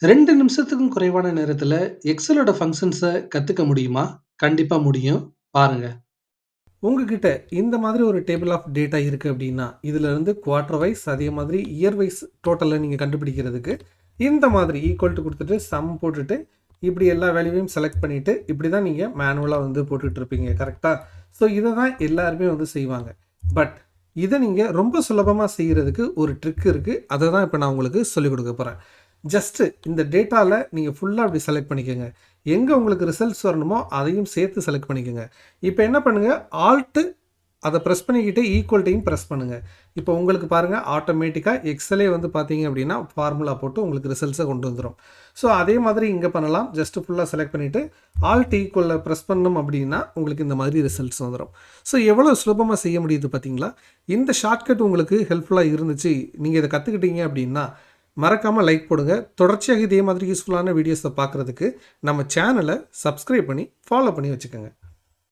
2 நிமிஷத்துக்கும் குறைவான நேரத்துல எக்ஸலோட ஃபங்ஷன்ஸ கத்துக்க முடியுமா? கண்டிப்பா முடியும். பாருங்க. உங்ககிட்ட இந்த மாதிரி ஒரு டேபிள் ஆஃப் டேட்டா இருக்கு அப்படின்னா, இதிலிருந்து குவார்ட்டர் வைஸ் அதே மாதிரி இயர் வைஸ் டோட்டல நீங்க கண்டுபிடிக்கிறதுக்கு, இந்த மாதிரி ஈக்குவல் டூ குடுத்துட்டு, சம் போட்டுட்டு, இப்படி எல்லா வேல்யூவையும் செலக்ட் பண்ணிட்டு, இப்படி தான் நீங்க மேனுவலா வந்து போட்டுட்டு இருப்பீங்க. கரெக்ட்டா? ஸோ இத தான் எல்லாருமே வந்து செய்வாங்க. பட் இத நீங்க ரொம்ப சுலபமா செய்றதுக்கு ஒரு ட்ரிக் இருக்கு. அத தான் இப்ப நான் உங்களுக்கு சொல்லிக் குடுக்க போறேன். ஜஸ்ட் இந்த டேட்டால நீங்க ஃபுல்லா அப்படி செலக்ட் பண்ணிக்கங்க. எங்க உங்களுக்கு ரிசல்ட்ஸ் வரணுமோ அதையும் சேர்த்து செலக்ட் பண்ணிக்கங்க. இப்ப என்ன பண்ணுங்க, ஆல்ட் அத பிரஸ் பண்ணிக்கிட்டு ஈக்குவல்ட்டையும் பிரஸ் பண்ணுங்க. இப்போ உங்களுக்கு பாருங்க ஆட்டோமேட்டிக்கா எக்ஸலே வந்து பார்த்தீங்க அப்படின்னா, ஃபார்முலா போட்டு உங்களுக்கு ரிசல்ட்ஸ கொண்டு வந்துரும். ஸோ அதே மாதிரி இங்க பண்ணலாம். ஜஸ்ட் ஃபுல்லா செலக்ட் பண்ணிட்டு, ஆல்ட் ஈக்குவல்ல பிரஸ் பண்ணோம் அப்படின்னா, உங்களுக்கு இந்த மாதிரி ரிசல்ட்ஸ் வந்துரும். ஸோ எவ்வளோ சுலபமா செய்ய முடியுது பார்த்தீங்களா? இந்த ஷார்ட்கட் உங்களுக்கு ஹெல்ப்ஃபுல்லா இருந்துச்சு, நீங்க இத கத்துக்கிட்டீங்க அப்படின்னா, மறக்காம லைக் போடுங்க. தொடர்ச்சியாக இதே மாதிரி யூஸ்ஃபுல்லான வீடியோஸ பார்க்குறதுக்கு நம்ம சேனல சப்ஸ்கிரைப் பண்ணி, ஃபாலோ பண்ணி வச்சுக்கங்க.